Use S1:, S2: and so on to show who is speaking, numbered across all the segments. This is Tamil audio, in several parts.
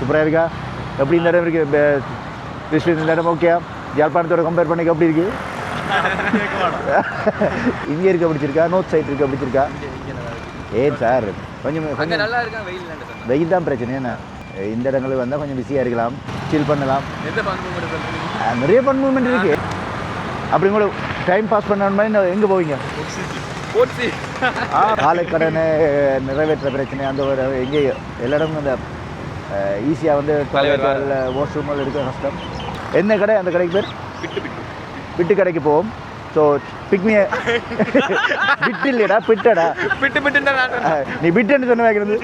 S1: சூப்பராக இருக்கா? எப்படி இந்த இடம் இருக்குது? விஸ்வ இந்த இடம் ஓகே? யாழ்ப்பாணத்தோட கம்பேர் பண்ணிக்க எப்படி இருக்குது? இங்கே இருக்க பிடிச்சிருக்கா? நோர்த் சைட் இருக்க பிடிச்சிருக்கா? ஏன் சார் கொஞ்சம்
S2: நல்லா இருக்கா?
S1: வெயில் தான் பிரச்சனை. என்ன இந்த இடங்களுக்கு வந்தால் கொஞ்சம் பிஸியாக இருக்கலாம், சில் பண்ணலாம், நிறைய ஃபன் மூமெண்ட் இருக்குது. அப்படி கூட டைம் பாஸ் பண்ண மாதிரி எங்கே போவீங்க? காலை கடனை நிறைவேற்ற பிரச்சனை அந்த ஒரு எங்கே எல்லா இடமும் அந்த ஈஸியாக வந்து வாஷ்ரூமில் இருக்க கஷ்டம். என்ன கடை? அந்த கடைக்கு பேர் பிட்டு கடைக்கு போவோம். ஸோ பிக்மியை பிட்டு இல்லையடா, பிட்டடா. நீ பிட்டுன்னு சொன்ன வைக்கிறது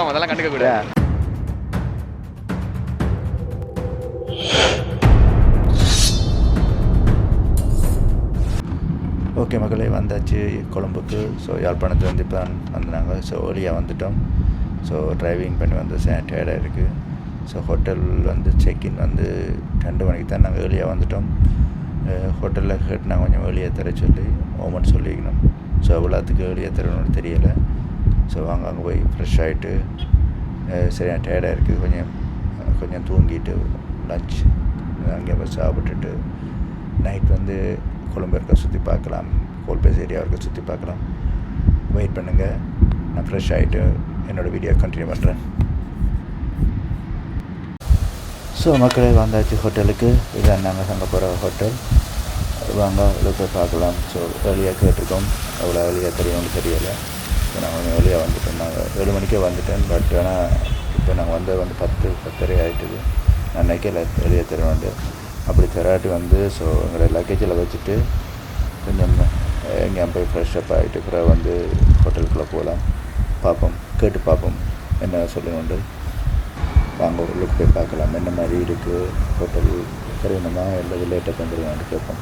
S2: அதெல்லாம் கண்டுக்க கூடாது.
S1: ஓகே மக்களே, வந்தாச்சு கொழம்புக்கு. ஸோ யாழ்ப்பாணத்தில் வந்து இப்போ வந்தாங்க. ஸோ ஏர்லியாக வந்துட்டோம். ஸோ டிரைவிங் பண்ணி வந்து டயர்டாக இருக்குது. ஸோ ஹோட்டல் வந்து செக்இன் வந்து 2 மணிக்கு தான் நாங்கள் ஏர்லியாக வந்துட்டோம். ஹோட்டலில் கேட்டு நாங்கள் கொஞ்சம் ஏர்லியாக தர சொல்லி ஓமன் சொல்லிக்கணும். ஸோ எவ்வளோத்துக்கு ஏர்லியாக தரணும்னு தெரியலை. ஸோ அங்கே போய் ஃப்ரெஷ் ஆகிட்டு சரியாக டயர்டாக இருக்குது. கொஞ்சம் தூங்கிட்டு லஞ்ச் அங்கே போய் சாப்பிட்டுட்டு நைட் வந்து கொழும்பு இருக்க சுற்றி பார்க்கலாம், கோல்பேஸ் ஏரியா இருக்க சுற்றி பார்க்கலாம். வெயிட் பண்ணுங்கள், நான் ஃப்ரெஷ் ஆகிட்டு என்னோடய வீடியோ கண்டினியூ பண்ணுறேன். ஸோ மக்களே வந்தாச்சு ஹோட்டலுக்கு. இதுதான் நாங்கள் அங்கே போகிற ஹோட்டல். வாங்க போய் பார்க்கலாம். ஸோ ஏர்லியாக கேட்டிருக்கோம், அவ்வளோ ஏர்லியாக தெரியும்னு தெரியலை. ஸோ நாங்கள் கொஞ்சம் ஏர்லியாக வந்துட்டோம். நாங்கள் 7 மணிக்கே வந்துட்டேன். பட் ஆனால் இப்போ நாங்கள் வந்து 10:30 ஆகிட்டுது. நான் நினைக்கல ஏர்லியாக தருவேன்ட்டு. அப்படி தராட்டி வந்து ஸோ எங்களோட லக்கேஜில் வச்சுட்டு கொஞ்சம் எங்கேயா போய் ஃப்ரெஷ்ஷப் ஆகிட்டு அப்புறம் வந்து ஹோட்டலுக்குள்ளே போகலாம். பார்ப்போம், கேட்டு பார்ப்போம் என்ன சொல்லணுண்டு. வாங்க உள்ளுக்கு போய் பார்க்கலாம் என்ன மாதிரி இருக்குது ஹோட்டல், தெரியணுமா இல்லை லேட்டாக தந்துடுவான்னு கேட்போம்.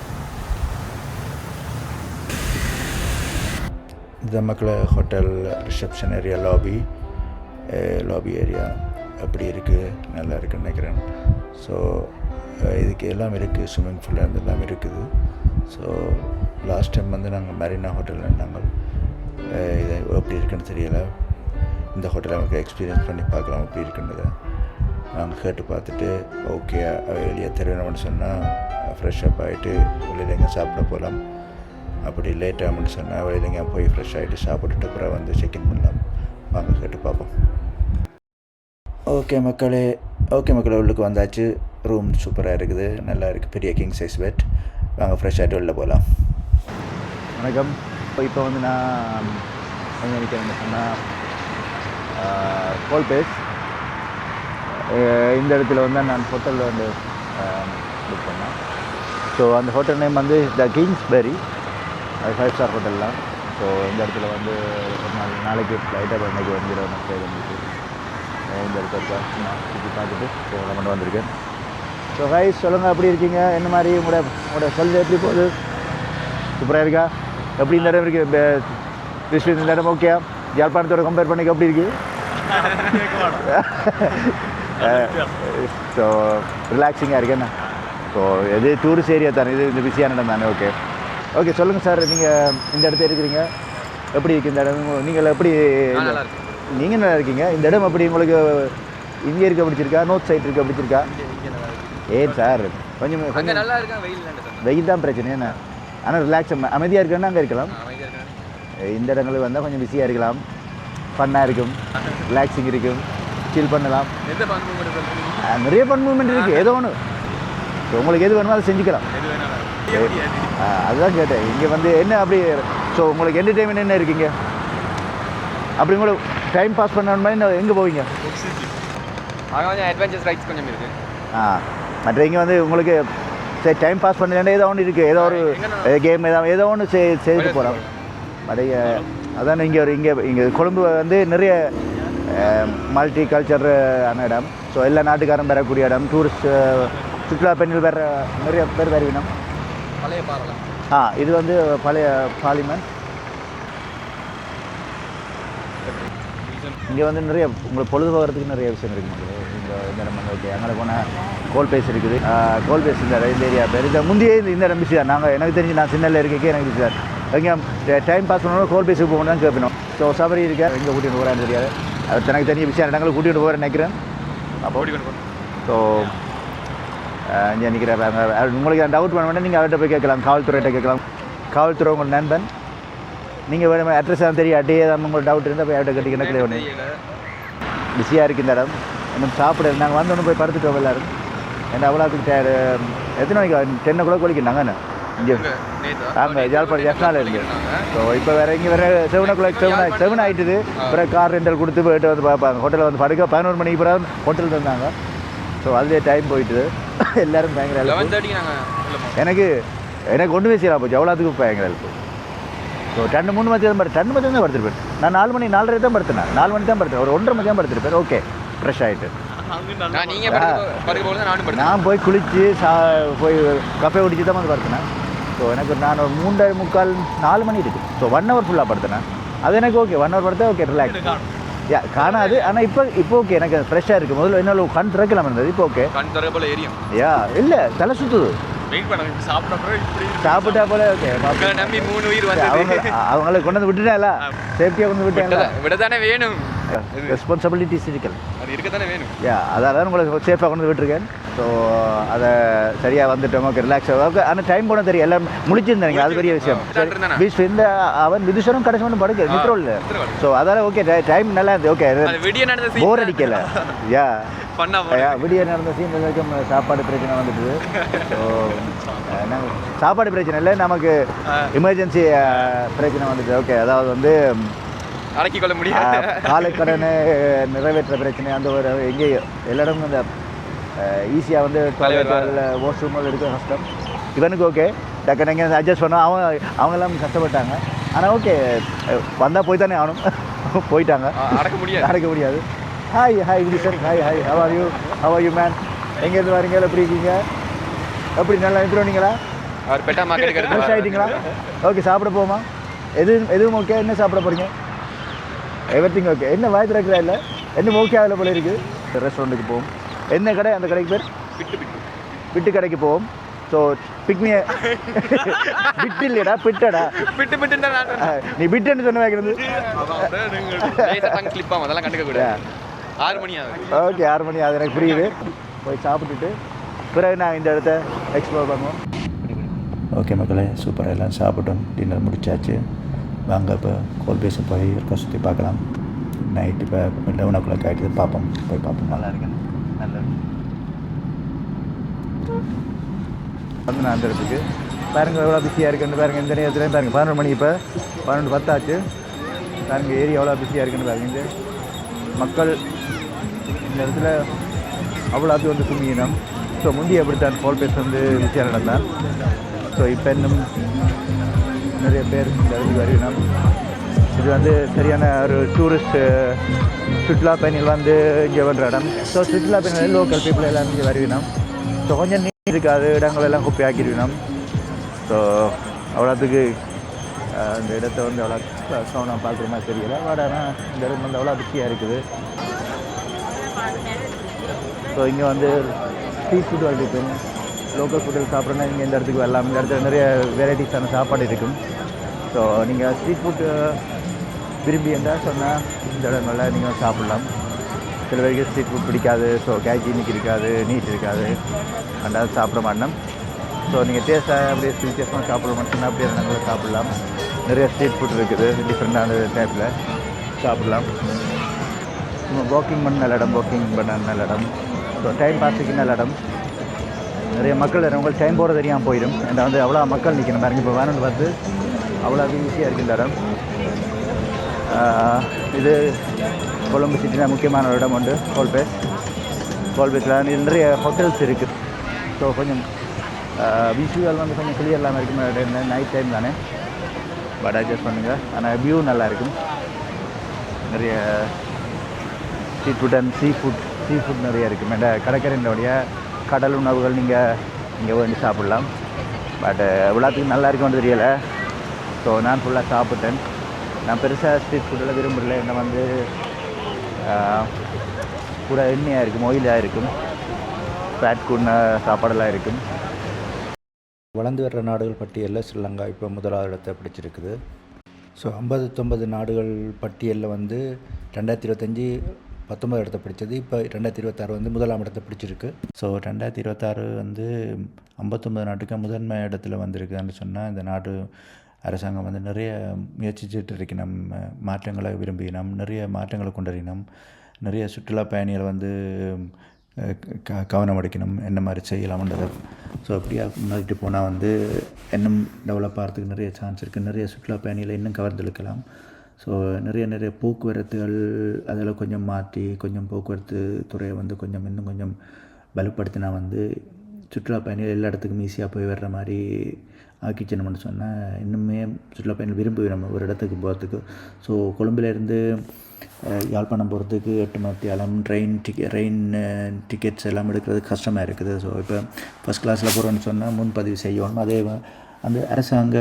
S1: இந்த மக்களை hotel reception area, lobby area அப்படி இருக்குது, நல்லா இருக்குன்னு நினைக்கிறேன். ஸோ இதுக்கு எல்லாம் இருக்குது, ஸ்விம்மிங் பூல் இருந்து எல்லாம் இருக்குது. ஸோ லாஸ்ட் டைம் வந்து நாங்கள் மெரினா ஹோட்டலில் நாங்கள் இது எப்படி இருக்குன்னு தெரியலை. இந்த ஹோட்டலை நமக்கு எக்ஸ்பீரியன்ஸ் பண்ணி பார்க்கலாம் எப்படி இருக்குன்றதை. நாங்கள் கேட்டு பார்த்துட்டு ஓகே வெளியே தெரியணும்னு சொன்னால் ஃப்ரெஷ்ஷப் ஆகிட்டு வெளியில் எங்கே சாப்பிட போகலாம். அப்படி லேட் ஆகும்னு சொன்னால் வெளியில் எங்கே போய் ஃப்ரெஷ் ஆகிட்டு சாப்பிட்டுட்டு அப்புறம் வந்து செக்இன் பண்ணலாம். வாங்க கேட்டு பார்ப்போம். ஓகே மக்களே உள்ளுக்கு வந்தாச்சு. ரூம் சூப்பராக இருக்குது, நல்லா இருக்குது, பெரிய கிங் சைஸ் பெட். வாங்க ஃப்ரெஷ் ஆகிட்டு வெளில போகலாம். வணக்கம். இப்போ வந்து நான் எங்கே நிற்கிறேன்னு சொன்னால் கோல்பேஸ். இந்த இடத்துல வந்து நான் ஹோட்டலில் வந்து புக் பண்ணேன். ஸோ அந்த ஹோட்டல் நேம் வந்து த கிங்ஸ்பெரி, அது 5 ஸ்டார் ஹோட்டல் தான். ஸோ இந்த இடத்துல வந்து நாளைக்கு ஃப்ளைட்டாக இன்றைக்கி வந்துடும் வந்துட்டு இந்த இடத்துல நான் சுற்றி பார்த்துட்டு போகலாம் மட்டும் வந்திருக்கேன். ஸோ கைஸ் சொல்லுங்கள், எப்படி இருக்கீங்க? என்ன மாதிரி உங்களோட சொல்லுது எப்படி போகுது? சூப்பராக இருக்கா? எப்படி இந்த இடம் இருக்குது? விஸ்வ இந்த இடம் ஓகே? யாழ்ப்பாணத்தோட கம்பேர் பண்ணிக்க எப்படி இருக்குது? ஸோ ரிலாக்ஸிங்காக இருக்கேண்ணா. ஸோ எது டூரிஸ்ட் ஏரியா தானே, இது இந்த பிஸியான இடம் தானே. ஓகே சொல்லுங்கள் சார், நீங்கள் இந்த இடத்துல இருக்கிறீங்க, எப்படி இருக்குது இந்த இடம்? நீங்கள் எப்படி நீங்கள் நல்லா இருக்கீங்க? இந்த இடம் எப்படி உங்களுக்கு இங்கே இருக்க பிடிச்சிருக்கா? நோர்த் சைட் இருக்க பிடிச்சிருக்கா? ஏன் சார் கொஞ்சம்
S2: நல்லா இருக்கா?
S1: வெயில் தான் பிரச்சனை. என்ன ஆனால் ரிலாக்ஸ் அமைதியாக இருக்குன்னா அங்கே இருக்கலாம். இந்த இடங்களுக்கு வந்தால் கொஞ்சம் பிஸியாக இருக்கலாம், ஃபன்னாக இருக்கும், ரிலாக்ஸிங் இருக்கும், சில் பண்ணலாம், நிறைய ஃபன் மூமெண்ட் இருக்குது. ஏதோ ஒன்று ஸோ உங்களுக்கு எது வேணுமோ அதை செஞ்சுக்கலாம். அதுதான் கேட்டேன். இங்கே வந்து என்ன அப்படி ஸோ உங்களுக்கு என்டர்டெயின்மெண்ட் என்ன இருக்கீங்க? அப்படி உங்களுக்கு டைம் பாஸ் பண்ண மாதிரி எங்கே போவீங்க?
S2: கொஞ்சம் அட்வென்ச்சர்ஸ் ரைட்ஸ் கொஞ்சம் இருக்குது.
S1: மற்ற இங்கே வந்து உங்களுக்கு சரி டைம் பாஸ் பண்ணலன்னா ஏதோ ஒன்று இருக்குது, ஏதோ ஒரு கேம் ஏதோ ஒன்று செய்துட்டு போகலாம். பட் அதான் இங்கே கொழும்பு வந்து நிறைய மல்டி கல்ச்சரான இடம். ஸோ எல்லா நாட்டுக்காரும் வரக்கூடிய இடம், டூரிஸ்ட் சுற்றுலா பெண்கள் வேறு நிறைய பேர் வருவினம்.
S2: பழைய பாரலாம்.
S1: இது வந்து பழைய பார்லிமெண்ட். இங்கே வந்து நிறைய உங்களுக்கு பொழுதுபோகிறதுக்கு நிறைய விஷயம் இருக்குது. இந்த இடம் வந்து ஓகே, அங்கே போனால் கோல்பேஸ் இருக்குது. கோல்பேஸ் இந்த ஏரியா பேர். இந்த முந்தையே இந்த இடம் பிஸி தான். எனக்கு தெரிஞ்சு நான் சின்னல இருக்கே எனக்கு பிஸி தான். எங்கே டைம் பாஸ் பண்ணணும் கோல்பேஸுக்கு போகணும் தான் கேட்பணும். ஸோ சபரி இருக்க எங்கே கூட்டிகிட்டு போகிறான்னு தெரியாது. அவர் தனக்கு தனியாக விஷயம் இடங்களை கூட்டிகிட்டு போகிற நினைக்கிறேன். அப்போ ஸோ இங்கே நிற்கிறாங்க. உங்களுக்கு டவுட் பண்ண வேண்டாம், நீங்கள் அவர்கிட்ட போய் கேட்கலாம், காவல்துறையிட்ட கேட்கலாம். காவல்துறை உங்கள் நண்பன். நீங்கள் வேணும் அட்ரஸ் தான் தெரியும், அட்டையே தான் உங்களுக்கு டவுட் இருந்தால் போய் அவர்கிட்ட கட்டி கிணக்கில் ஒன்று பிஸியாக இருக்குது இந்த இடம். இன்னும் சாப்பிட நாங்கள் வந்தோன்னு போய் படுத்துட்டோம் எல்லோரும். ஏன்னா அவ்வளோத்துக்கு டயர்டு. எத்தனை மணிக்கு 10 o'clock வலிக்கிட்டாங்க இங்கே நாங்கள் ஜாழ்ப்பாணம் எஸ்னால் இருக்குது. ஸோ இப்போ வேறு இங்கே வேறு 7 o'clock 7 ஆகிட்டுது. அப்புறம் கார் ரெண்டல் கொடுத்து போய்ட்டு வந்து பார்ப்பாங்க. ஹோட்டலில் வந்து படுக்க 11 மணிக்கு பிறகு ஹோட்டல் தந்தாங்க. ஸோ அதுலேயே டைம் போயிட்டுது. எல்லோரும் பயங்கர ஹெல்ப். எனக்கு ஒன்றுமே செய்யலாம் போச்சு, அவ்வளோத்துக்கு பயங்கர ஹெல்ப். ஸோ 2-3 மணி தான் 2 மணி தான் படுத்துருப்பேன். நான் 4 மணி 4:30 தான் படுத்தினேன். 4 மணி தான் படுத்தேன். ஒரு 1:30 மணி தான் படுத்துருப்பேன். ஓகே ஃப்ரெஷ் ஆகிட்டு நான் போய் குளித்து போய் கஃபே குடிச்சு தான் வந்து படுத்தினேன். ஸோ எனக்கு நான் ஒரு 3:45 4 மணி இருக்குது. ஸோ 1 hour ஃபுல்லாக படுத்தினேன். அது எனக்கு ஓகே, 1 hour படுத்தா ஓகே, ரிலாக்ஸ். காணாது. ஆனால் இப்போ ஓகே, எனக்கு ஃப்ரெஷ்ஷாக இருக்குது. முதல்ல என்ன கண் திறக்கலாம் இருந்தது, இப்போ ஓகே. கண் திறக்கல ஏரியும் இல்லை, தலை சுற்றுது. சாப்பிட்டா போல ஓகே. அவங்கள கொண்டு வந்து விட்டுட்டால, சேஃப்டியாக கொண்டு விட்டாங்களா, விடத்தானே வேணும். ரெஸ்பான்சிபிலிட்டிஸ் இருக்கல, அது இருக்கத்தானே வேணும். அதான் உங்களுக்கு சேஃபாக கொண்டு வந்து விட்டுருக்கேன். ஸோ அதை சரியாக வந்துட்டோம், ஓகே, ரிலாக்ஸ் ஆகும். ஆனால் டைம் போனால் தெரியும், எல்லாம் முடிச்சிருந்தாங்க, அது பெரிய விஷயம். இந்த அவன் விதுஷனும் கடைசி மட்டும் படுக்க நித்ரோல். ஸோ அதால் ஓகே, டைம் நல்லா இருந்தது. ஓகே, போர் அடிக்கல. விடிய நடந்த சீன் வரைக்கும் சாப்பாடு பிரச்சனை வந்துட்டு. ஸோ சாப்பாடு பிரச்சனை இல்லை, நமக்கு எமர்ஜென்சி பிரச்சனை வந்துட்டு. ஓகே, அதாவது வந்து அடக்கிக்கொள்ள முடியாது, காலைக்கடனை நிறைவேற்ற பிரச்சனை. அந்த ஒரு எங்கேயோ எல்லா இடமும் அந்த ஈஸியாக வந்து டாய்லெட்டில் வாஷ்ரூமில் எடுக்க கஷ்டம். இவனுக்கு ஓகே, டக்குனு எங்கே அட்ஜஸ்ட் பண்ணோம். அவங்கெல்லாம் கஷ்டப்பட்டாங்க. ஆனால் ஓகே, வந்தால் போய் தானே ஆகணும். போயிட்டாங்க, அடக்க முடியாது. Hi Vidhishan, hi how are you man? எங்கேருந்து வரீங்க, எப்படி இருக்கீங்க, எப்படி நல்லா இருக்கிறோன்னீங்களா, ஃப்ரெஷ் ஆகிட்டீங்களா? ஓகே, சாப்பிட போமா? எதுவும் ஓகே. என்ன சாப்பிட போகிறீங்க? Everything okay. என்ன வாய் திறக்கிறா இல்லை, என்ன ஓகே ஆகல போல இருக்குது. ரெஸ்டாரண்ட்டுக்கு போவோம். என்ன கடை? அந்த கடைக்கு பேர் பிட்டு கடைக்கு போவோம். ஸோ பிக்னிய பிட்டு இல்லையடா, பிட்டடா. நீ பிட்டுன்னு சொன்ன வைக்கிறது. ஓகே, 6 மணி ஆகுது, எனக்கு புரியுது. போய் சாப்பிட்டுட்டு பிறகு நான் இந்த இடத்த எக்ஸ்ப்ளோர் பண்ணுவோம்.
S3: ஓகே மக்களே, சூப்பராக எல்லாம் சாப்பிட்டோம், டின்னர் முடிச்சாச்சு. வாங்க இப்போ கோல்பேஸை போய் இருக்க சுற்றி பார்க்கலாம். நைட்டு இப்போ 11 o'clock ஆகிட்டு பார்ப்போம், போய் பார்ப்போம்.
S1: நல்லா இருக்கு, நல்லது. வந்து நான் அந்த இடத்துக்கு பாருங்கள் எவ்வளோ பிஸியாக இருக்குன்னு பாருங்கள். இந்த நேரத்துலேயும் பாருங்கள் 11 மணி, இப்போ 11:10 ஆச்சு. பாருங்கள் ஏரி எவ்வளோ பிஸியாக இருக்குன்னு பாருங்கள். இந்த மக்கள் இந்த இடத்துல அவ்வளோத்து வந்து கும்பிக்கணும். ஸோ முந்தி அப்படித்தான் கோல்பேஸ் வந்து பிஸியாக நடந்தான். ஸோ இப்போ இன்னும் நிறைய பேர் இந்த இடத்துக்கு வருவினோம். இது வந்து சரியான ஒரு டூரிஸ்ட் சுற்றுலா பயணிகள் வந்து இங்கே பண்ணுற இடம். ஸோ சுற்றுலா பயணிகள் லோக்கல் பீப்புள் எல்லாம் இங்கே வருவினோம். ஸோ கொஞ்சம் நீட் இருக்காது, இடங்கள் எல்லாம் குப்பை ஆக்கிடுவினோம். ஸோ அவ்வளோத்துக்கு இந்த இடத்த வந்து அவ்வளோ சவுண்டாக பார்க்குற மாதிரி தெரியல. பட் ஆனால் இந்த இடம் வந்து அவ்வளோ பிஸியாக இருக்குது. ஸோ இங்கே வந்து ஸ்ட்ரீட் ஃபுட் இருக்கும், லோக்கல் ஃபுட்டில் சாப்பிட்றோன்னா இங்கே இந்த இடத்துக்கு வரலாம். இந்த இடத்துல நிறைய வெரைட்டிஸான சாப்பாடு இருக்கும். ஸோ நீங்கள் ஸ்ட்ரீட் ஃபுட் விரும்பி இருந்தால் சொன்னால் இந்த இடங்கள்ல நீங்கள் சாப்பிட்லாம். சில பேருக்கு ஸ்ட்ரீட் ஃபுட் பிடிக்காது. ஸோ ஹைஜீனிக் இருக்காது, நீட் இருக்காது, அண்டாவது சாப்பிட மாட்டோம். ஸோ நீங்கள் டேஸ்ட்டாக அப்படியே வித்தியாசமாக சாப்பிட மாட்டோம்னா அப்படியே இடங்களில் சாப்பிட்லாம். நிறைய ஸ்ட்ரீட் ஃபுட் இருக்குது, டிஃப்ரெண்டான டைப்பில் சாப்பிட்லாம். நம்ம வாக்கிங் பண்ண நல்ல இடம், வாக்கிங் பண்ண நல்ல இடம். ஸோ டைம் பாஸுக்கு நல்ல இடம். நிறைய மக்கள் உங்களுக்கு டைம் போகிறது தெரியாமல் போயிடும். ஏன்னா வந்து அவ்வளோ மக்கள் நிற்கணும் பாருங்க. இப்போ வேணும்னு பார்த்து அவ்வளோ ஈஸியாக இருக்குது இந்த இடம். இது கொழும்பு சிட்டியில் முக்கியமான ஒரு இடம் உண்டு கோல்பேஸில் நிறைய ஹோட்டல்ஸ் இருக்குது. ஸோ கொஞ்சம் விஷுவல் வந்து கொஞ்சம் கிளியர் இல்லாமல் இருக்கும், நைட் டைம் தானே. பட் அட்ஜஸ்ட் பண்ணுங்கள். ஆனால் வியூ நல்லா இருக்கும். நிறைய street food and sea food நிறைய இருக்குது. கடற்கரையினுடைய கடல் உணவுகள் நீங்கள் இங்கே வந்து சாப்பிட்லாம். பட் எவ்வளோத்துக்கு நல்லா இருக்கும்னு தெரியலை. ஸோ நான் ஃபுல்லாக சாப்பிட்டேன். நான் பெருசாக ஸ்ட்ரீட் ஃபுட்டெல்லாம் விரும்பல. என்ன வந்து கூட எண்ணெயாக இருக்கும், ஆயிலாக இருக்கும், ஃபேட் கூடின சாப்பாடெல்லாம் இருக்கும்.
S3: வளர்ந்து வர்ற நாடுகள் பட்டியலில் ஸ்ரீலங்கா இப்போ முதலாவது இடத்தை பிடிச்சிருக்குது. ஸோ 59 நாடுகள் பட்டியலில் வந்து
S1: 2025 19 இடத்த பிடிச்சது. இப்போ 2026 வந்து 1ஆம் இடத்தை பிடிச்சிருக்கு. ஸோ 2026 வந்து 59 நாட்டுக்கு முதன்மை இடத்துல வந்திருக்குன்னு சொன்னால் இந்த நாடு அரசாங்கம் வந்து நிறைய முயற்சிச்சுட்டு இருக்கணும், மாற்றங்களை விரும்பினோம், நிறைய மாற்றங்களை கொண்டறினோம், நிறைய சுற்றுலா பயணிகளை வந்து கவனம் அடிக்கணும், என்ன மாதிரி செய்யலாம்ன்றதை. ஸோ அப்படியா முன்னாடிட்டு போனால் வந்து இன்னும் டெவலப் ஆகிறதுக்கு நிறைய சான்ஸ் இருக்குது. நிறைய சுற்றுலா பயணிகளை இன்னும் கவர்ந்தெழுக்கலாம். ஸோ நிறைய போக்குவரத்துகள் அதில் கொஞ்சம் மாற்றி கொஞ்சம் போக்குவரத்து துறையை வந்து இன்னும் கொஞ்சம் வலுப்படுத்தினா வந்து சுற்றுலா பயணிகள் எல்லா இடத்துக்கும் ஈஸியாக போய் வர்ற மாதிரி ஆக்கிச்சணும்னு சொன்னால் இன்னுமே சுற்றுலா பயணிகள் விரும்பி நம்ம ஒரு இடத்துக்கு போகிறதுக்கு. ஸோ கொழும்புலேருந்து யாழ்ப்பாணம் போகிறதுக்கு 8 மணித்தியாலம் ட்ரெயின் டிக்கெட்ஸ் எல்லாம் எடுக்கிறது கஷ்டமாக இருக்குது. ஸோ இப்போ ஃபஸ்ட் கிளாஸில் போகிறோன்னு சொன்னால் முன்பதிவு செய்யணும். அதே அந்த அரசாங்க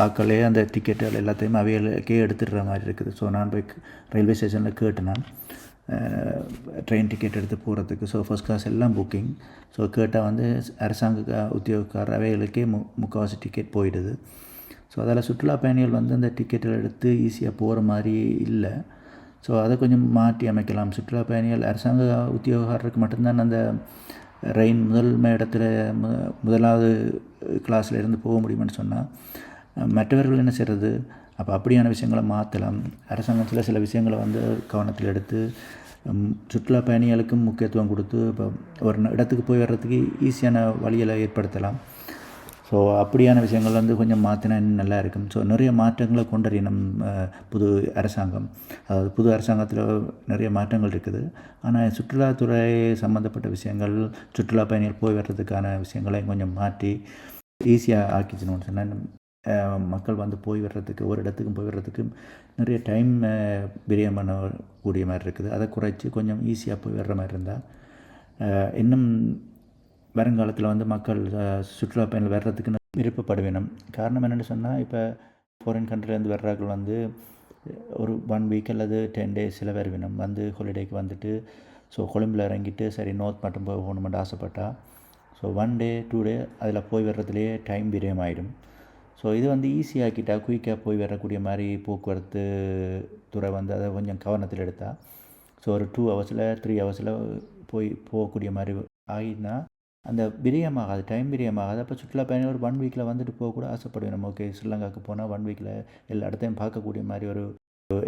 S1: ஆக்களே அந்த டிக்கெட்டுகள் எல்லாத்தையும் அவைகளுக்கே எடுத்துடுற மாதிரி இருக்குது. ஸோ நான் போய் ரயில்வே ஸ்டேஷனில் கேட்டேன், நான் ட்ரெயின் டிக்கெட் எடுத்து போகிறதுக்கு. ஸோ ஃபஸ்ட் கிளாஸ் எல்லாம் புக்கிங். ஸோ கேட்டால் வந்து அரசாங்க உத்தியோகக்கார அவைகளுக்கே முக்கால்வாசி டிக்கெட் போயிடுது. ஸோ அதில் சுற்றுலா பயணிகள் வந்து அந்த டிக்கெட்டில் எடுத்து ஈஸியாக போகிற மாதிரி இல்லை. ஸோ அதை கொஞ்சம் மாற்றி அமைக்கலாம். சுற்றுலா பயணிகள் அரசாங்க உத்தியோகக்காரருக்கு மட்டும்தான் அந்த ரயின் முதன்மை இடத்துல முதலாவது கிளாஸில் இருந்து போக முடியுமென்னு சொன்னால் மற்றவர்கள் என்ன செய்கிறது? அப்போ அப்படியான விஷயங்களை மாற்றலாம். அரசாங்கம் சில விஷயங்களை வந்து கவனத்தில் எடுத்து சுற்றுலா பயணிகளுக்கும் முக்கியத்துவம் கொடுத்து இப்போ ஒரு இடத்துக்கு போய் வர்றதுக்கு ஈஸியான வழிகளை ஏற்படுத்தலாம். ஸோ அப்படியான விஷயங்கள் வந்து கொஞ்சம் மாற்றினா இன்னும் நல்லா இருக்கும். ஸோ நிறைய மாற்றங்களை கொண்டறியணும் புது அரசாங்கம். அதாவது புது அரசாங்கத்தில் நிறைய மாற்றங்கள் இருக்குது. ஆனால் சுற்றுலாத்துறை சம்மந்தப்பட்ட விஷயங்கள், சுற்றுலா பயணிகள் போய் வர்றதுக்கான விஷயங்களை கொஞ்சம் மாற்றி ஈஸியாக ஆக்கிச்சணும்னு சொன்னால் மக்கள் வந்து போய் வர்றதுக்கு ஒரு இடத்துக்கும் போய் வர்றதுக்கு நிறைய டைம் விரயம் பண்ணக்கூடிய மாதிரி இருக்குது. அதை குறைச்சி கொஞ்சம் ஈஸியாக போய் வர்ற மாதிரி இருந்தால் இன்னும் வருங்காலத்தில் வந்து மக்கள் சுற்றுலா பயணிகள் வர்றதுக்கு விருப்பப்படுவேணும். காரணம் என்னென்னு சொன்னால் இப்போ ஃபாரின் கண்ட்ரிலேருந்து வர்றார்கள் வந்து ஒரு 1 வீக் அல்லது 10 டேஸில் வருவினம் வந்து ஹாலிடேக்கு வந்துட்டு ஸோ கொழும்பில் இறங்கிட்டு சரி நோர்த் மட்டும் போகணுமென்று ஆசைப்பட்டா ஸோ 1 டே 2 டே அதில் போய் வர்றதுலேயே டைம் விரயம் ஆகிடும். ஸோ இது வந்து ஈஸியாக்கிட்டால் குயிக்காக போய் வரக்கூடிய மாதிரி போக்குவரத்து துறை வந்து அதை கொஞ்சம் கவனத்தில் எடுத்தால் ஸோ ஒரு 2 ஹவர்ஸில் 3 ஹவர்ஸில் போகக்கூடிய மாதிரி ஆகினா அந்த விரயமாகாது, டைம் விரயமாகாது. அப்போ சுற்றுலா பயணிகள் ஒரு 1 வீக்கில் வந்துட்டு போகக்கூட ஆசைப்படுவேன். நம்ம ஓகே ஸ்ரீலங்காவுக்கு போனால் 1 வீக்கில் எல்லா இடத்தையும் பார்க்கக்கூடிய மாதிரி ஒரு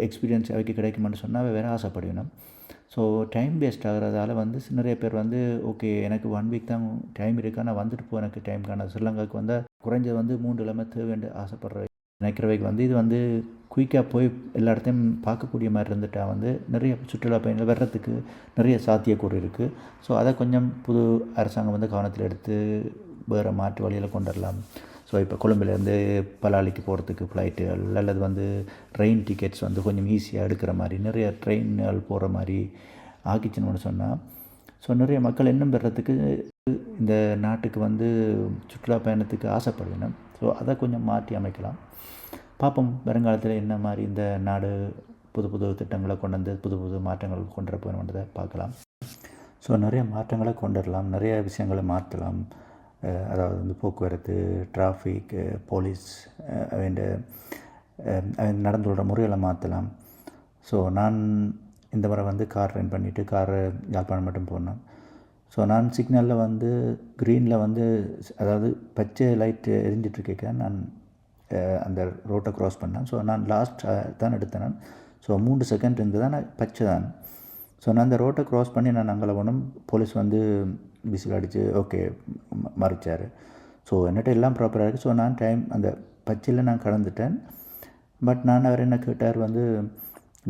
S1: எக்ஸ்பீரியன்ஸ் அவைக்கு கிடைக்குமென்னு சொன்னால் வேறு ஆசைப்படுவேன். ஸோ டைம் வேஸ்ட் ஆகிறதால வந்து நிறைய பேர் வந்து ஓகே எனக்கு 1 வீக் தான் டைம் இருக்கா, நான் வந்துட்டு போ, எனக்கு டைம் காணாது. ஸ்ரீலங்காவுக்கு வந்தால் குறைஞ்சது வந்து 3 இல்லாமல் தேவைன்னு ஆசைப்படுற நினைக்கிறவைக்கு வந்து இது வந்து குயிக்காக போய் எல்லா இடத்தையும் பார்க்கக்கூடிய மாதிரி இருந்துட்டால் வந்து நிறைய சுற்றுலா பயணிகள் வர்றதுக்கு நிறைய சாத்தியக்கூறு இருக்குது. ஸோ அதை கொஞ்சம் புது அரசாங்கம் வந்து கவனத்தில் எடுத்து வேறு மாற்று வழியில் கொண்டு வரலாம். ஸோ இப்போ கொழும்புலேருந்து பலாலிக்கு போகிறதுக்கு ஃப்ளைட்டுகள் அல்லது வந்து ட்ரெயின் டிக்கெட்ஸ் வந்து கொஞ்சம் ஈஸியாக எடுக்கிற மாதிரி நிறைய ட்ரெயின்கள் போகிற மாதிரி ஆக்கிச்சுன்னு சொன்னால் ஸோ நிறைய மக்கள் இன்னும் பெறத்துக்கு இந்த நாட்டுக்கு வந்து சுற்றுலா பயணத்துக்கு ஆசைப்படுவேன். ஸோ அதை கொஞ்சம் மாற்றி அமைக்கலாம். பார்ப்போம் வருங்காலத்தில் என்ன மாதிரி இந்த நாடு புது திட்டங்களை கொண்டு வந்து புது மாற்றங்கள் கொண்டு வரணுன்றதை பார்க்கலாம். ஸோ நிறைய மாற்றங்களை கொண்டு வரலாம், நிறைய விஷயங்களை மாற்றலாம். அதாவது வந்து போக்குவரத்து, டிராஃபிக், போலீஸ் நடந்து கொள்கிற முறைகளை மாற்றலாம். ஸோ நான் இந்த முறை வந்து கார் ரெண்ட் பண்ணிவிட்டு காரை யாழ்ப்பாணம் மட்டும் போனேன். ஸோ நான் சிக்னலில் வந்து க்ரீனில் வந்து அதாவது பச்சை லைட்டு எரிஞ்சிட்ருக்கேன், நான் அந்த ரோட்டை க்ராஸ் பண்ணேன். ஸோ நான் லாஸ்ட் தான் எடுத்தேன் நான். ஸோ 3 செகண்ட் இருந்து தான் நான் பச்சை தான். ஸோ நான் அந்த ரோட்டை க்ராஸ் பண்ணி நான் அங்கே போனோம். போலீஸ் வந்து விசில் அடித்து ஓகே மறைச்சார். ஸோ என்னட்ட எல்லாம் ப்ராப்பராக இருக்குது. ஸோ நான் டைம் அந்த பச்சையில் நான் கடந்துட்டேன். பட் நான் அவர் என்ன கேட்டார் வந்து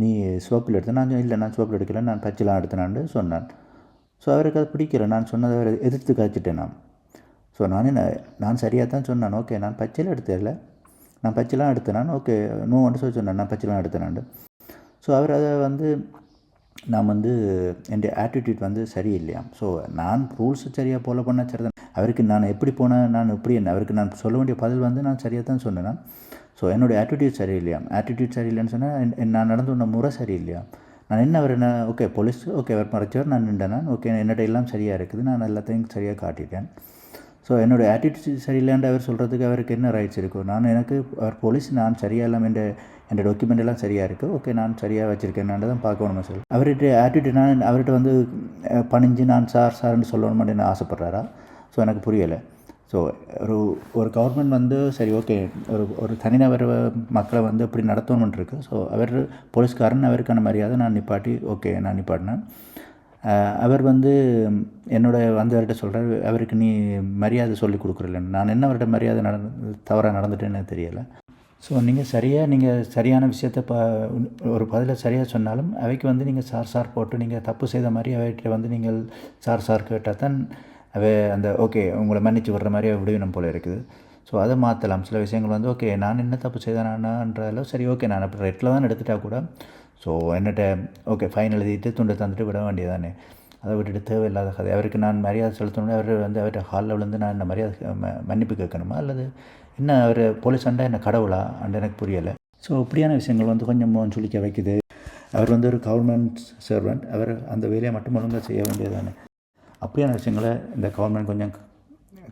S1: நீ சோப்பில் எடுத்த, நான் இல்லை நான் சோப்பில் எடுக்கல, நான் பச்சைலாம் எடுத்தேனான்னு சொன்னான். ஸோ அவருக்கு அது பிடிக்கல, நான் சொன்னதை அவர் எதிர்த்து காய்ச்சிட்டேன் நான். ஸோ நான் சரியாக தான் சொன்னேன், ஓகே நான் பச்சையில் எடுத்ததில்லை, நான் பச்சைலாம் எடுத்தேனான், ஓகே நோன்னு சொல்லி சொன்னேன், நான் பச்சைலாம் எடுத்தேனான். ஸோ அவர் அதை வந்து நான் வந்து என் ஆட்டிடியூட் வந்து சரியில்லையா. ஸோ நான் ரூல்ஸு சரியாக ஃபாலோ பண்ண சரி தான். அவருக்கு நான் எப்படி போனேன், நான் எப்படி என்ன அவருக்கு நான் சொல்ல வேண்டிய பதில் வந்து நான் சரியாக தான் சொன்னேன். ஸோ என்னுடைய ஆட்டிடியூட் சரியில்லையா, ஆட்டிடியூட் சரியில்லைன்னு சொன்னால் நான் நடந்து கொண்ட முறை சரியில்லையா. நான் என்ன அவர் என்ன ஓகே போலீஸ் ஓகே அவர் மறைச்சவர், நான் நின்றேன், ஓகே என்னோட எல்லாம் சரியாக இருக்குது, நான் எல்லாத்தையும் சரியாக காட்டிட்டேன்.
S3: ஸோ என்னோடய ஆட்டிடியூட் சரியில்லைன்னு அவர் சொல்கிறதுக்கு அவருக்கு என்ன ரைட்ஸ் இருக்கும்? எனக்கு அவர் போலீஸ் நான் சரியாக இல்லாமல் என் டாக்குமெண்ட் எல்லாம் சரியாக இருக்குது, ஓகே நான் சரியாக வச்சுருக்கேன்னு தான் பார்க்கணுமா சார். அவர்கிட்ட ஆட்டிடியூட் நான் அவர்கிட்ட வந்து பணிஞ்சு நான் சார்ன்னு சொல்லணுமான்னு என்ன ஆசைப்பட்றாரா? ஸோ எனக்கு புரியலை. ஸோ ஒரு கவர்மெண்ட் வந்து சரி ஓகே ஒரு தனிநபர் மக்களை வந்து இப்படி நடத்தணும்னு இருக்குது. ஸோ அவர் போலீஸ்காரன் அவருக்கான மரியாதை நான் நிப்பாட்டி ஓகே நான் நிப்பாட்டினேன். அவர் வந்து வந்தவர்கிட்ட சொல்கிறார், அவருக்கு நீ மரியாதை சொல்லி கொடுக்குறீங்களேன்னு. நான் என்ன அவர்கிட்ட மரியாதை தவறாக நடந்துட்டேன்னு தெரியலை. ஸோ நீங்கள் சரியான விஷயத்தை ஒரு பதிலை சரியாக சொன்னாலும் அவைக்கு வந்து நீங்கள் சார் போட்டு நீங்கள் தப்பு செய்த மாதிரி அவைகிட்ட வந்து நீங்கள் சார் கேட்டால் தான் அந்த ஓகே உங்களை மன்னிச்சு விடுற மாதிரி விடுவினம் போல் இருக்குது. ஸோ அதை மாற்றலாம். சில விஷயங்கள் வந்து ஓகே நான் என்ன தப்பு செய்தேனான்றதில் சரி ஓகே நான் அப்படி ரெட்டில் தான் எடுத்துட்டா கூட ஸோ என்னட்ட ஓகே ஃபைன் எழுதிட்டு துண்டை தந்துட்டு விட வேண்டியதானே. அதை விட்டுட்டு தேவையில்லாத கதை. அவருக்கு நான் மரியாதை செலுத்தணும்னு அவர் வந்து அவர்கிட்ட ஹாலில் விழுந்து நான் என்ன மரியாதை மன்னிப்பு கேட்கணுமா அல்லது என்ன அவர் போலீஸ் அண்டா என்ன கடவுளா எனக்கு புரியலை. ஸோ இப்படியான விஷயங்கள் வந்து கொஞ்சம் சொல்லிக்க வைக்குது. அவர் வந்து ஒரு கவர்மெண்ட் சர்வெண்ட், அவர் அந்த வேலையை மட்டும் ஒழுங்காக செய்ய வேண்டியதானே. அப்படியான விஷயங்களை இந்த கவர்மெண்ட் கொஞ்சம்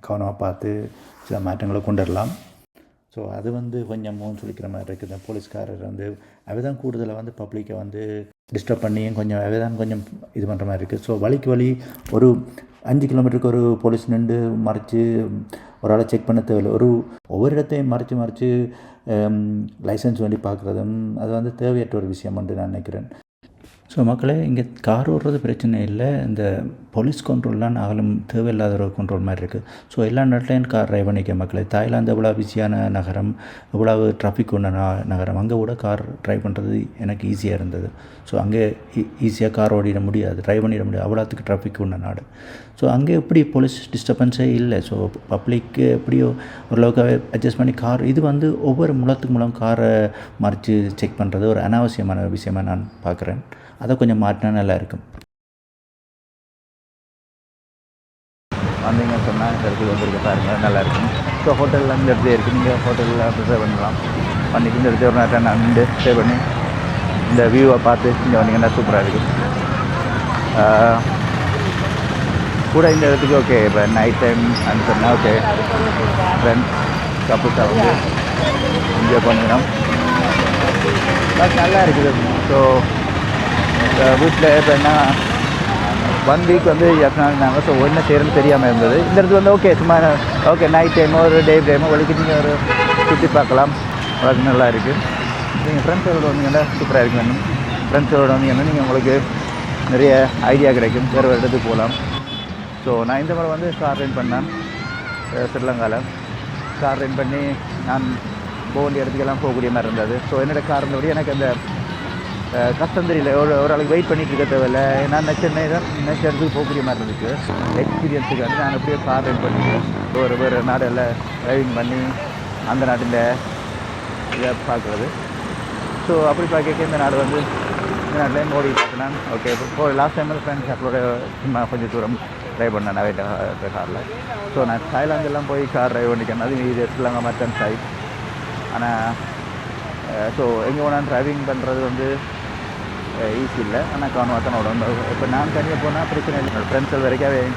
S3: கவனமாக பார்த்து சில மாற்றங்களை கொண்டு வரலாம். ஸோ அது வந்து கொஞ்சம் சொல்லிக்கிற மாதிரி இருக்குது. இந்த போலீஸ்காரர் வந்து அவைதான் கூடுதலாக வந்து பப்ளிக்கை வந்து டிஸ்டர்ப் பண்ணியும் கொஞ்சம் அவைதான் கொஞ்சம் இது பண்ணுற மாதிரி இருக்குது. ஸோ வழிக்கு வழி ஒரு 5 கிலோமீட்டருக்கு ஒரு போலீஸ் நின்று மறைச்சி ஒரு ஆளை செக் பண்ண தேவையில்லை. ஒவ்வொரு இடத்தையும் மறைச்சி லைசன்ஸ் வேண்டி பார்க்குறதும் அது வந்து தேவையற்ற ஒரு விஷயம் என்று நான் நினைக்கிறேன். ஸோ மக்களே, இங்கே கார் ஓடுறது பிரச்சனை இல்லை, இந்த போலீஸ் கண்ட்ரோல்லாம் அகலும் தேவையில்லாத ஒரு கண்ட்ரோல் மாதிரி இருக்குது. ஸோ எல்லா நாட்டிலையும் கார் ட்ரைவ் பண்ணிக்க மக்களே. தாய்லாந்து எவ்வளோ பிஸியான நகரம், எவ்வளவு டிராஃபிக் உள்ள நகரம், அங்கே கூட கார் ட்ரைவ் பண்ணுறது எனக்கு ஈஸியாக இருந்தது. ஸோ அங்கே ஈஸியாக கார் ஓடிட முடியாது, ட்ரைவ் பண்ணிட முடியாது, அவ்வளோத்துக்கு டிராஃபிக் உள்ள நாடு. ஸோ அங்கே எப்படி போலீஸ் டிஸ்டர்பன்ஸே இல்லை. ஸோ பப்ளிக்கு எப்படியோ ஓரளவுக்கு அட்ஜஸ்ட் பண்ணி கார் இது வந்து ஒவ்வொரு மூலம் காரை மறைச்சி செக் பண்ணுறது ஒரு அனாவசியமான விஷயமாக நான் பார்க்குறேன். அதை கொஞ்சம் மாற்றினா நல்லா இருக்கும். வந்தீங்க சொன்னால் இந்த இடத்துக்கு வந்துருக்க பாருங்கள், நல்லாயிருக்கும். ஸோ ஹோட்டலில் இந்த இடத்துல இருக்குது, நீங்கள் ஹோட்டலில் ப்ரிசர்வ் பண்ணலாம். பண்ணிட்டு இந்த இடத்துல ஒரு நேரத்தை நான் நின்று ஸ்டே பண்ணி இந்த வியூவை பார்த்து இங்கே வந்தீங்கன்னா சூப்பராக இருக்குது. கூட இந்த இடத்துக்கு ஓகே இப்போ நைட் டைம் அப்படின்னு சொன்னால் ஓகே ஃப்ரெண்ட்ஸ் கப்புள்ஸாக வந்து என்ஜாய் பண்ணிக்கணும். பட் நல்லா இருக்குது. ஸோ வீட்டில் இப்போ என்ன 1 வீக் வந்து இருந்தாங்க. ஸோ என்ன செய்யறதுன்னு தெரியாமல் இருந்தது. இந்த இடத்துல வந்து ஓகே சும்மா ஓகே நைட் டைமோ ஒரு டே டைமோ வலிக்கு நீங்கள் ஒரு சுற்றி பார்க்கலாம், வழக்கு நல்லா இருக்குது. நீங்கள் ஃப்ரெண்ட்ஸோட வந்தீங்கன்னா சூப்பராக இருக்கு. வேணும் ஃப்ரெண்ட்ஸோட வந்தீங்கன்னா நீங்கள் உங்களுக்கு நிறைய ஐடியா கிடைக்கும், வேறு ஒரு இடத்துக்கு போகலாம். ஸோ நான் இந்த முறை வந்து கார் ரெண்ட் பண்ணேன் ஸ்ரீலங்காவில். கார் ரெண்ட் பண்ணி நான் போக வேண்டிய இடத்துக்கெல்லாம் போகக்கூடிய மாதிரி இருந்தது. ஸோ என்னோடய கார் இருந்தபடி எனக்கு அந்த கஷ்டம் தெரியல, ஒரு ஆளுக்கு வெயிட் பண்ணிகிட்டு இருக்க தேவையில்லை. நான் நெக்ஸ்ட் இடத்துக்கு போகக்கூடிய மாதிரி இருந்துச்சு. எக்ஸ்பீரியன்ஸுக்கு வந்து நான் அப்படியே கார் ரெண்ட் பண்ணிட்டு வேறு நாடெல்லாம் ட்ரைவிங் பண்ணி அந்த நாட்டில் இதை பார்க்குறது. ஸோ அப்படி பார்க்க இந்த நாடு வந்து இந்த நாட்டில் மோடி பார்த்தினா ஓகே. இப்போ லாஸ்ட் டைம் ஃப்ரெண்ட்ஸ் அப்போட சும்மா கொஞ்சம் தூரம் ட்ரைவ் பண்ணேன் நிறைய காரில். ஸோ நான் தாய்லாந்தெல்லாம் போய் கார் ட்ரைவ் பண்ணிக்கேன். அது இது ஸ்ரீலங்கா மட்டன் சைட். ஆனால் ஸோ எங்கே போனால் ட்ரைவிங் பண்ணுறது வந்து ஈஸி இல்லை. ஆனால் கவனமாக தான் ஓடும். இப்போ நான் தனியாக போனால் பிரச்சனை இல்லை. ஃப்ரெண்ட்ஸு வரைக்கும்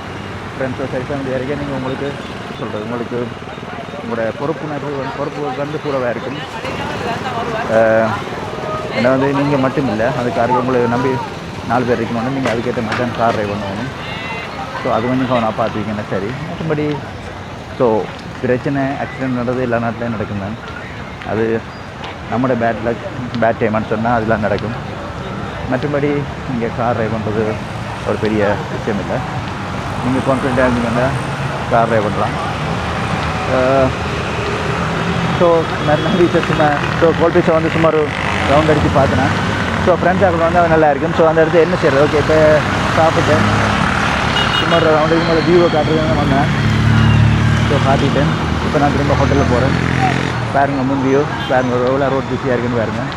S3: ஃப்ரெண்ட்ஸோ சரி ஃபேமிலி வரைக்கும் நீங்கள் உங்களுக்கு சொல்கிறது உங்களுக்கு உங்களோட பொறுப்பு வந்து கூடவாக இருக்கும். ஏன்னா வந்து நீங்கள் மட்டும் இல்லை, அதுக்காக உங்களை நம்பி 4 பேர் இருக்கணும்னு நீங்கள் அதுக்கேற்ற மாதிரி தான் கார் ட்ரைவ் பண்ணணும். ஸோ அது கொஞ்சம் கவனம் பார்த்துக்கிங்கன்னா சரி. மற்றபடி ஸோ பிரச்சனை ஆக்சிடென்ட் நடந்தது எல்லா நாட்டிலையும் நடக்கும் தான். அது நம்மளோட பேட் டைம்னு சொன்னால் அதெல்லாம் நடக்கும். மற்றபடி நீங்கள் கார் ட்ரைவ் பண்ணுறது ஒரு பெரிய விஷயம் இல்லை. நீங்கள் கான்ஃபிடென்ட்டாக இருந்தீங்கன்னா கார் ட்ரைவ் பண்ணலாம். ஸோ நிறைய பீச்சை சும்மா கோல் பீச்சை வந்து சும்மா ஒரு ரவுண்ட் அடித்து பார்த்தேன். ஸோ ஃப்ரெண்ட்ஸ் ஆக்கள் வந்து அது நல்லா இருக்கும். ஸோ அந்த இடத்துல என்ன செய்கிறது ஓகே இப்போ சாப்பிட்டேன், சும்மா ஒரு ரவுண்டுக்கு மேலே வியூவை காட்டுறதுன்னு வந்தேன். ஸோ காட்டிட்டேன். இப்போ நான் திரும்ப ஹோட்டலில் போகிறேன். பாருங்கள் முன் வியூ பாருங்கள், எவ்வளோ ரோட் பிஸியாக இருக்குன்னு பாருங்கள்.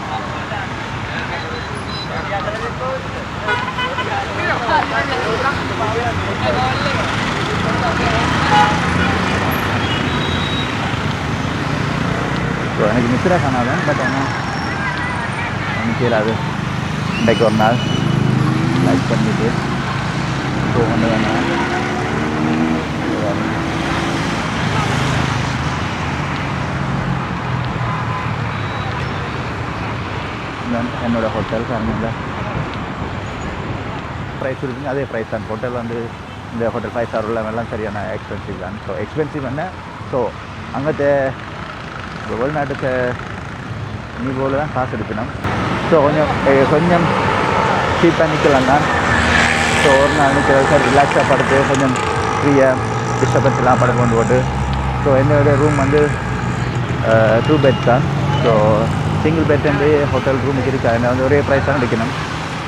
S3: ஸோ எனக்கு மிஸ்ராக காணாதான், பட் ஆனால் ஒன்றும் செய்யலாது. இன்றைக்கு ஒரு நாள் லைக் பண்ணிவிட்டு ஸோ வந்து வேணாம் ஹோட்டல் காரணம் ப்ரைஸ் இருக்குங்க, அதே ப்ரைஸ் தான். ஹோட்டல் வந்து இந்த ஹோட்டல் 5 ஸ்டார் எல்லாம் சரியான எக்ஸ்பென்சிவ் தான். ஸோ எக்ஸ்பென்சிவ் என்ன, ஸோ அங்கே வெளிநாட்டுக்கு நீ போல தான் காசு எடுக்கணும். ஸோ கொஞ்சம் சீப்பாக நிற்கலாம் தான். ஸோ ஒரு நாள் நிற்கிறது ரிலாக்ஸாக படுத்து கொஞ்சம் ஃப்ரீயாக டிஸ்டர்பன்ஸ் எல்லாம் படம் கொண்டு போட்டு. ஸோ என்னோடய ரூம் வந்து 2 பெட் தான். ஸோ சிங்கிள் பெட் வந்து ஹோட்டல் ரூமுக்கு இருக்குது, அதில் வந்து ஒரே ப்ரைஸ் தான் எடுக்கணும்.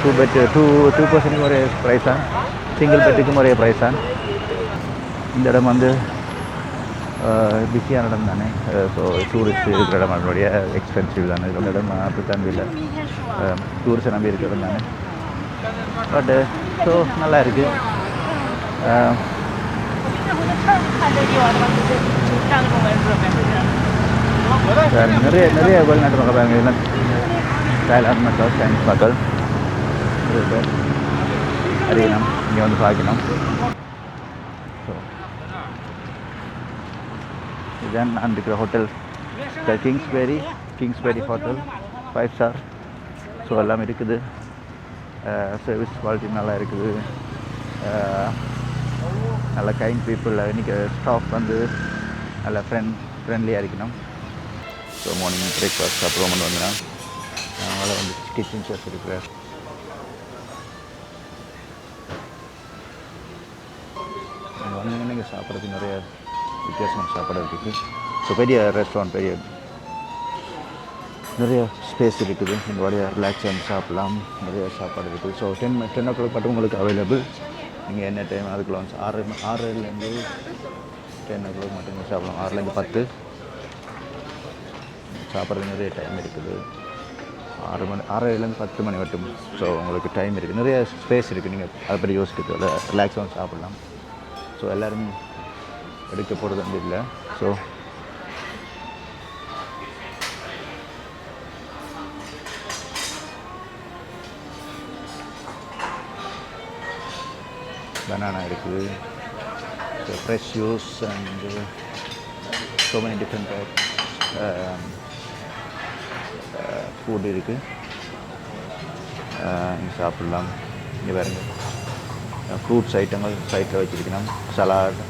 S3: 2 பெட் 2 பர்சனுக்கும் ஒரே ப்ரைஸ் தான், சிங்கிள் பெட்டுக்கும் ஒரே ப்ரைஸ் தான். இந்த இடம் வந்து பிஸியான இடம் தானே. ஸோ டூரிஸ்ட் இருக்கிற இடம் அதனுடைய எக்ஸ்பென்சிவ் தானே. இந்த இடம் அப்படித்தான் இல்லை, டூரிஸ்ட்டை நம்பி இருக்கிற இடம் தானே. பட்டு ஸோ நல்லா இருக்குது. நிறைய வெளிநாட்டு மக்கள் பாருங்க, எல்லாம் தாய்லாந்து மக்கள், சைனீஸ் மக்கள் அறியணும், இங்கே வந்து பார்க்கணும். ஸோ இதுதான் நான் இருக்கிற hotel, Kingsbury hotel 5 star. So எல்லாம் இருக்குது, சர்வீஸ் குவாலிட்டி நல்லா இருக்குது, நல்ல கைண்ட் பீப்புள். இன்றைக்கி ஸ்டாஃப் வந்து நல்ல ஃப்ரெண்ட்லியாக இருக்கணும். ஸோ மார்னிங் பிரேக்ஃபாஸ்ட் அப்புறம் வந்தேன்னா அதனால் வந்து கிச்சன் செஃப் இருக்கிறார். அங்கே வந்தீங்கன்னா இங்கே சாப்பிட்றதுக்கு நிறைய வித்தியாசமான சாப்பாடு இருக்குது. ஸோ பெரிய ரெஸ்டாரண்ட், நிறைய ஸ்பேஸ் இருக்குது, உங்களுடைய ரிலாக்ஸ் வந்து சாப்பிட்லாம், நிறைய சாப்பாடு இருக்குது. ஸோ 10 o'clock மட்டும் உங்களுக்கு அவைலபிள். நீங்கள் என்ன டைம் அதுக்குள்ள வந்து 6லேருந்து 10 o'clock மட்டும் சாப்பிடலாம். 6லேருந்து 10 சாப்பிட்றது நிறைய டைம் இருக்குது. 6லேருந்து 10 மணி மட்டும். ஸோ உங்களுக்கு டைம் இருக்குது, நிறைய ஸ்பேஸ் இருக்குது, நீங்கள் அதை பற்றி யோசிக்கிறது ரிலாக்ஸாக சாப்பிட்லாம். ஸோ எல்லோரும் எடுக்க போகிறது வந்து இல்லை. ஸோ பனானா இருக்குது, so fresh juice and so many different type food இருக்குது, இங்கே சாப்பிட்லாம். இங்கே பாருங்க ஃப்ரூட்ஸ் ஐட்டங்கள் சைட்டில் வச்சுருக்கணும், சலாட்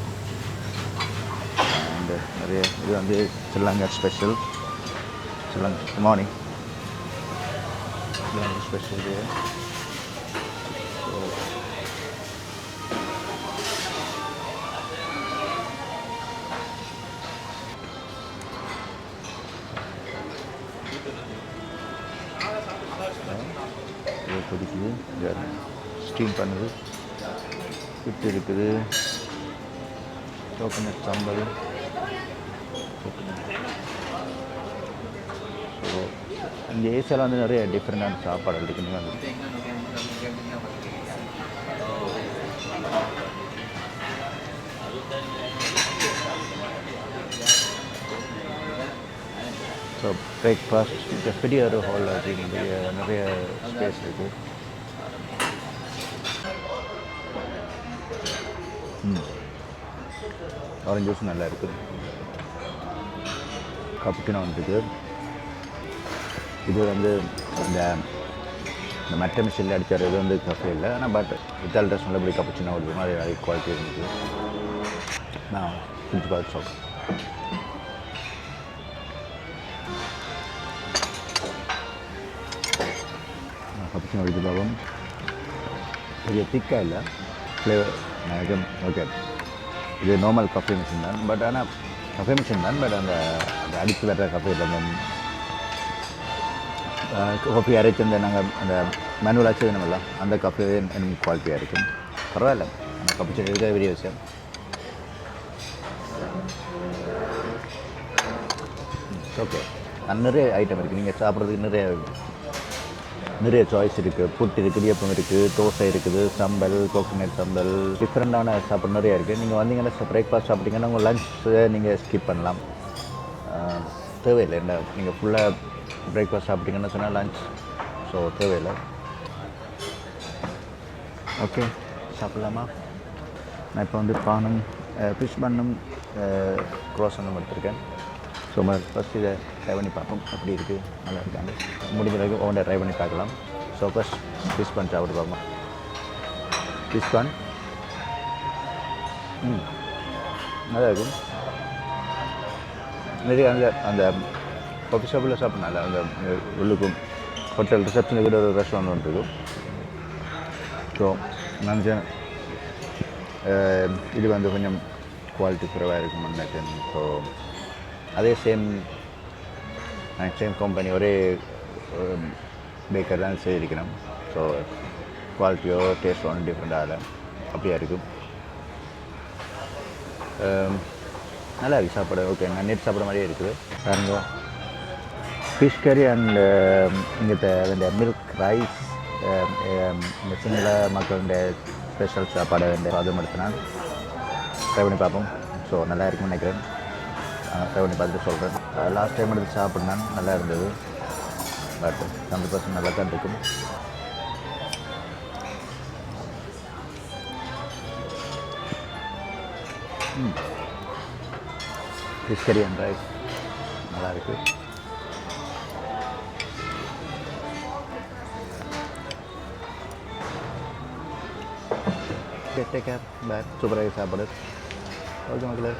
S3: அண்டு நிறைய. இது வந்து Sri Lanka special, Sri Lanka morning Sri Lanka special. இது கொதிக்குது, ஸ்டீம் பண்ணுது, புட்டு இருக்குது, கோகனட் சாம்பல். ஸோ இந்த ஏசியாவில் வந்து நிறைய டிஃப்ரெண்டான சாப்பாடு இருக்குது. நீங்கள் வந்து ஸோ பிரேக்ஃபாஸ்ட் பெரிய ஒரு ஹால் இருக்குது, நிறைய ஸ்பேஸ் இருக்குது. ஆரஞ்சு ஜூஸ் நல்லா இருக்குது, கப்புக்கினா வந்துருக்கு. இது வந்து இந்த மற்ற மிஷினில் அடித்தார், இது வந்து கஃபே இல்லை, ஆனால் பட் இத்தாலி ரெஸ்டாரண்ட்டில் இப்படி கப்புச்சினா ஒரு மாதிரி ஹை குவாலிட்டி இருந்துச்சு. நான் குடிச்சு பார்த்து சொல்கிறேன். கப்புச்சினோ இது பாவம் பெரிய திக்காக இல்லை, ஃப்ளேவர் எனக்கு ஓகே. இது நார்மல் கஃபே மிஷின் தான், பட் ஆனால் கஃபே மிஷின் தான், பட் அந்த அடித்து வர்ற கஃபே இல்லை. அந்த காஃபி அரைச்சி நாங்கள் அந்த மேனுவல் ஆச்சு வேணுமில்ல, அந்த கஃபே எனக்கு குவாலிட்டியாக இருக்கும், பரவாயில்ல. அந்த கப்புச்சினோ இருக்கிற பெரிய விஷயம். ஓகே, நிறைய ஐட்டம் இருக்குது, நீங்கள் சாப்பிட்றதுக்கு நிறைய சாய்ஸ் இருக்குது. புட்டு இருக்குது, இடியப்பம் இருக்குது, தோசை இருக்குது, சம்பல், கோகனட் சம்பல், டிஃப்ரெண்டான சாப்பாடு நிறைய இருக்குது. நீங்கள் வந்தீங்கன்னா பிரேக்ஃபாஸ்ட் சாப்பிட்டீங்கன்னா உங்கள் லஞ்ச் நீங்கள் ஸ்கிப் பண்ணலாம், தேவையில்லை. என்ன நீங்கள் ஃபுல்லாக பிரேக்ஃபாஸ்ட் சாப்பிட்டீங்கன்னு சொன்னால் லஞ்ச் ஸோ தேவையில்லை. ஓகே, சாப்பிட்லாமா? நான் இப்போ வந்து பானும் ஃபிஷ் பண்ணும் க்ரோசனும் எடுத்திருக்கேன். ஸோ ஃபஸ்ட் இதை ட்ரை பண்ணி பார்ப்போம், எப்படி இருக்குது, நல்லா இருக்காங்க. முடிஞ்ச வரைக்கும் ஓவனை ட்ரை பண்ணி பார்க்கலாம்.
S1: ஸோ ஃபஸ்ட் ஃபிஷ் பன் சாப்பிட்டு பார்ப்போம். ஃபிஷ் பன் நல்லா இருக்கும். நிறைய அந்த காஃபி ஷாப்பில் சாப்பிட்னால அந்த உள்ளுக்கும் ஹோட்டல் ரிசப்ஷனுக்கு ஒரு ரெஸ்டாரண்ட் ஒன்று இருக்கும். ஸோ நினச்சேன் இது வந்து கொஞ்சம் குவாலிட்டி குறைவாக இருக்கும்னு நினைச்சேன். ஸோ அதே சேம் கம்பெனி ஒரே பேக்கர் தான் செய்திருக்கிறோம். ஸோ குவாலிட்டியோ டேஸ்ட்டோ ஒன்றும் டிஃப்ரெண்ட் ஆகலை, அப்படியா இருக்கும். நல்லா இருக்குது சாப்பாடு. ஓகே, நான் நேற்று சாப்பிட்ற மாதிரியே இருக்குது பாருங்க. ஃபிஷ் கறி அண்ட் இங்கே இந்த மில்க் ரைஸ் இந்த சிங்கள மக்களுடைய ஸ்பெஷல் சாப்பாடு அது மட்டும் நான் ட்ரை பண்ணி பார்ப்போம். ஸோ நல்லா இருக்கும்னு நினைக்கிறேன். ட்ரை பண்ணி பார்த்துட்டு சொல்கிறேன். லாஸ்ட் டைம் எடுத்து சாப்பிட்றேன், நல்லா இருந்தது. பட் 100% நல்லா தான் இருக்கும். ஃபிஷ் கறி அண்ட் ரைஸ் நல்லா இருக்குது. Take care. பாய். சூப்பராக சாப்பாடு. ஓகே மக்களே.